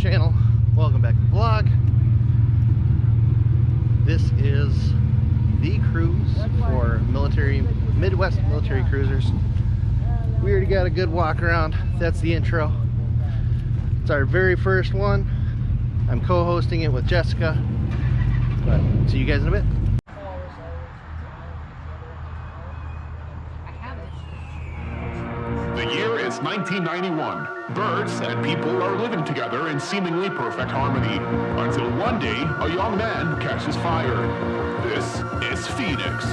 channel. Welcome back to the vlog. This is the cruise for Midwest military cruisers. We already got a good walk around. That's the intro. It's our very first one. I'm co-hosting it with Jessica. But see you guys in a bit. The year is 1991. Birds and people are living together in seemingly perfect harmony. Until one day, a young man catches fire. This is Phoenix.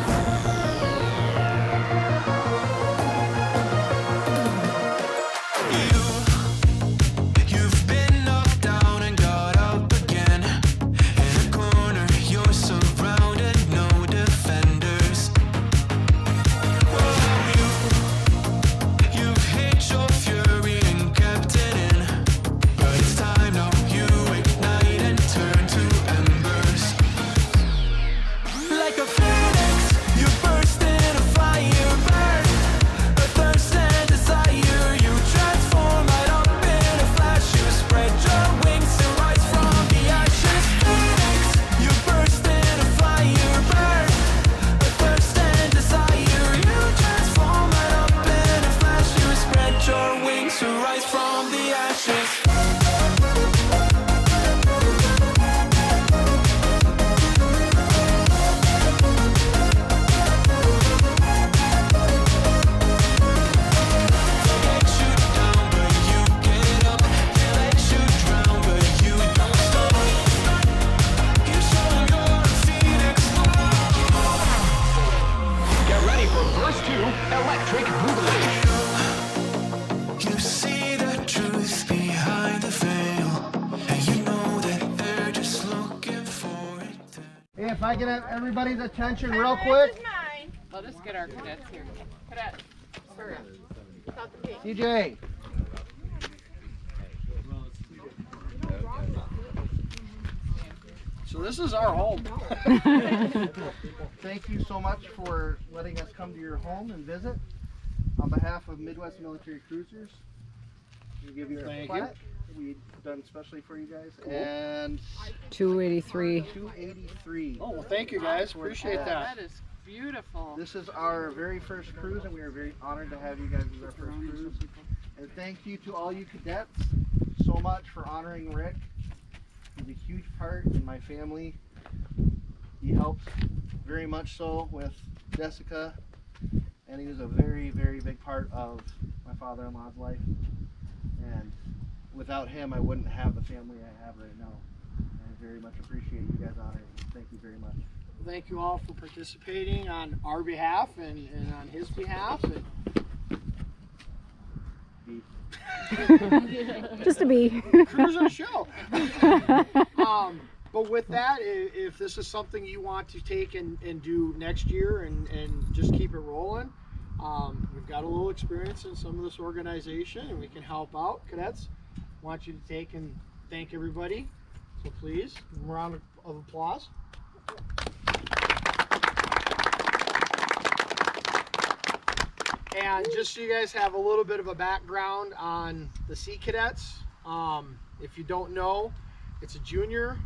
If I can have everybody's attention real quick. Let us get our cadets here. Cadet, hurry up. Without the pink. CJ. So this is our home. Thank you so much for letting us come to your home and visit. On behalf of Midwest Military Cruisers, we give you a plaque. We've done especially for you guys. Cool. And 283. 283. Oh, well, thank you guys. Appreciate that. That is beautiful. This is our very first cruise, and we are very honored to have you guys as our first cruise. And thank you to all you cadets so much for honoring Rick. He's a huge part in my family. He helps very much so with Jessica, and he was a very, very big part of my father-in-law's life. And without him, I wouldn't have the family I have right now. I very much appreciate you guys honoring me. Thank you very much. Thank you all for participating on our behalf and on his behalf. Just a bee. Cruising show. But with that, if this is something you want to take and do next year and just keep it rolling, we've got a little experience in some of this organization and we can help out. Cadets, want you to take and thank everybody. So please, a round of applause. And just so you guys have a little bit of a background on the Sea Cadets, if you don't know, it's a junior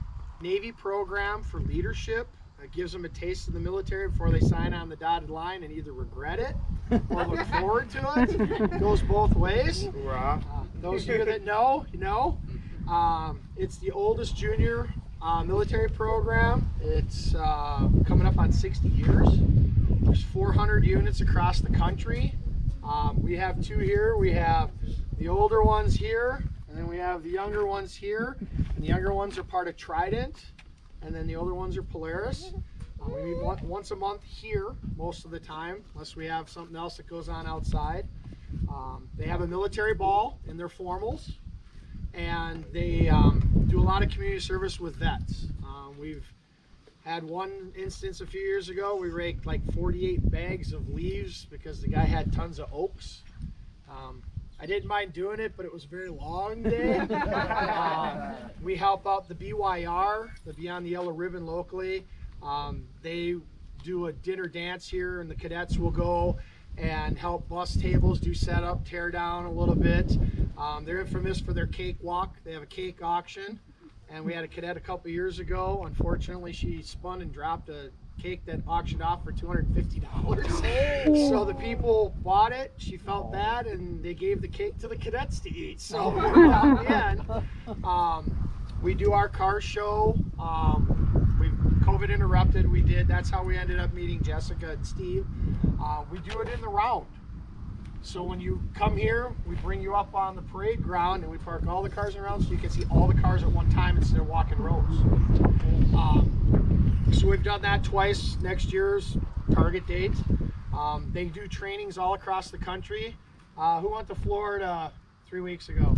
Navy program for leadership. It gives them a taste of the military before they sign on the dotted line and either regret it or look forward to it. It goes both ways. Those of you that know, you know. It's the oldest junior military program. It's coming up on 60 years. There's 400 units across the country. We have two here. We have the older ones here, and then we have the younger ones here. And the younger ones are part of Trident, and then the older ones are Polaris. We meet once a month here most of the time, unless we have something else that goes on outside. They have a military ball in their formals, and they do a lot of community service with vets. We've had one instance a few years ago. We raked like 48 bags of leaves because the guy had tons of oaks. I didn't mind doing it, but it was a very long day. We help out the BYR, the Beyond the Yellow Ribbon locally. They do a dinner dance here, and the cadets will go and help bus tables, do setup, tear down a little bit. They're infamous for their cake walk. They have a cake auction, and we had a cadet a couple years ago. Unfortunately, she spun and dropped a cake that auctioned off for $250. So the people bought it, she felt bad, and they gave the cake to the cadets to eat. So we worked out in the end. We do our car show. COVID interrupted, that's how we ended up meeting Jessica and Steve. We do it in the round. So when you come here, we bring you up on the parade ground and we park all the cars around so you can see all the cars at one time instead of walking rows. So we've done that twice. Next year's target date. They do trainings all across the country. Who went to Florida 3 weeks ago?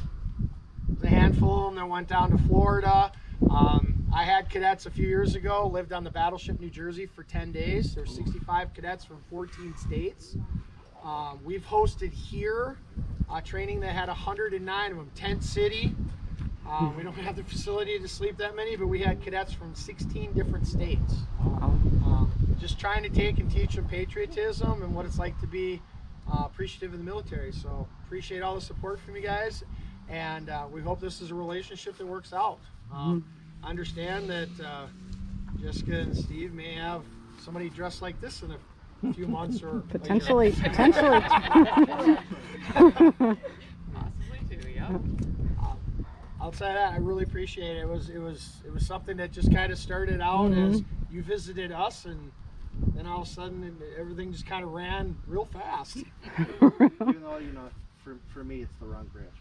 There's a handful of them that went down to Florida. I had cadets a few years ago, lived on the Battleship, New Jersey for 10 days. There's 65 cadets from 14 states. We've hosted here training that had 109 of them, tent city. We don't have the facility to sleep that many, but we had cadets from 16 different states. Just trying to take and teach them patriotism and what it's like to be appreciative of the military. So appreciate all the support from you guys, and we hope this is a relationship that works out. I understand that Jessica and Steve may have somebody dressed like this in a few months or Potentially. Possibly too, yeah. Outside of that, I really appreciate it. It was something that just kind of started out as you visited us, and then all of a sudden everything just kind of ran real fast. Even though, you know, for me it's the wrong branch.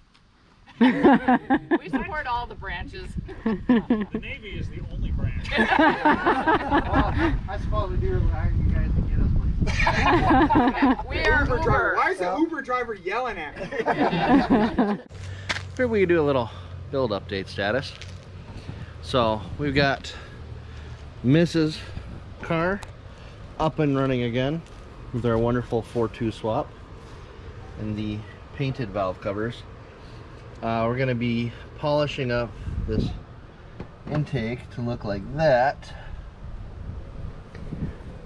We support all the branches. The Navy is the only branch. Well, I suppose we do hire you guys to get us places. We are Uber. Why is the Uber driver yelling at me? Here we can do a little build update status. So we've got Mrs. car up and running again with our wonderful 4-2 swap and the painted valve covers. We're going to be polishing up this intake to look like that.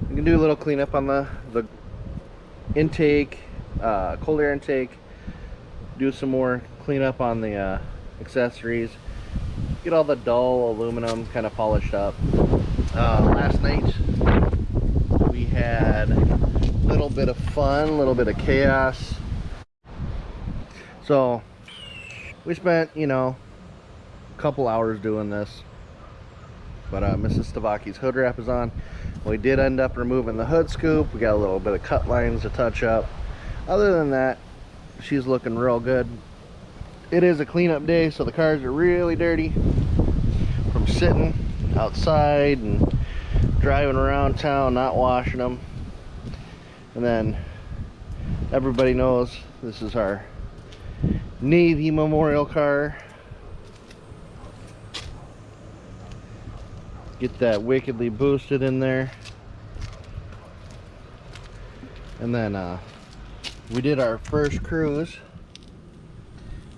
We can do a little cleanup on the intake, cold air intake, do some more cleanup on the accessories, get all the dull aluminum kind of polished up. Last night we had a little bit of fun, a little bit of chaos. So we spent, you know, a couple hours doing this, but Mrs. Stevaki's hood wrap is on. We did end up removing the hood scoop. We got a little bit of cut lines to touch up. Other than that, she's looking real good. It is a cleanup day, so the cars are really dirty from sitting outside and driving around town, not washing them. And then everybody knows this is our Navy memorial car. Get that wickedly boosted in there. And then we did our first cruise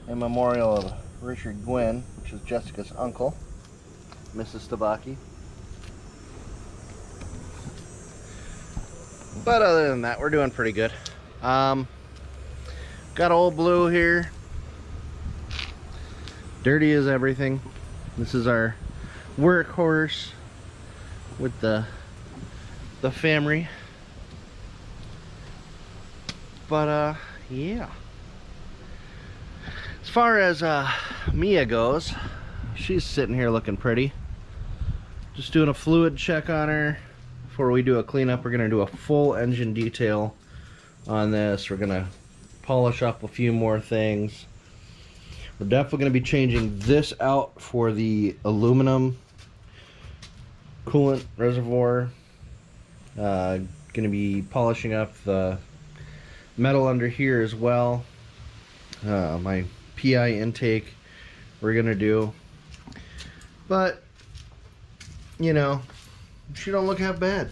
in memorial of Richard Gwynn, which is Jessica's uncle, Mrs. Stevaki. But other than that, we're doing pretty good. Got Old Blue here. Dirty as everything. This is our workhorse with the family. But yeah. As far as Mia goes, she's sitting here looking pretty. Just doing a fluid check on her. Before we do a cleanup, we're gonna do a full engine detail on this. We're gonna polish up a few more things. We're definitely going to be changing this out for the aluminum coolant reservoir. Going to be polishing up the metal under here as well. My PI intake we're going to do. But, you know, she don't look half bad.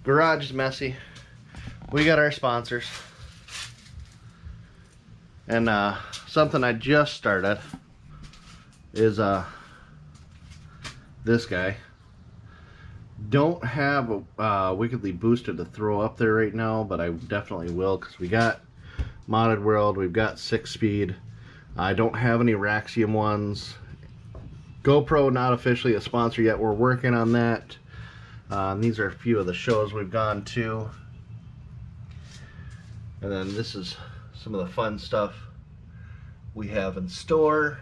Garage is messy. We got our sponsors. And something I just started is this guy. Don't have a wickedly boosted to throw up there right now, but I definitely will, because we got Modded World, we've got Sickspeed. I don't have any Raxiom ones. GoPro not officially a sponsor yet. We're working on that. These are a few of the shows we've gone to. And then this is some of the fun stuff we have in store.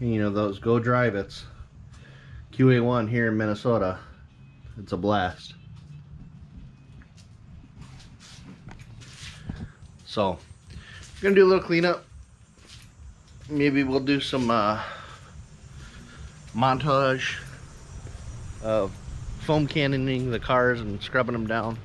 You know, those Go Drive It's. QA1 here in Minnesota. It's a blast. So, we're gonna do a little cleanup. Maybe we'll do some montage of foam cannoning the cars and scrubbing them down.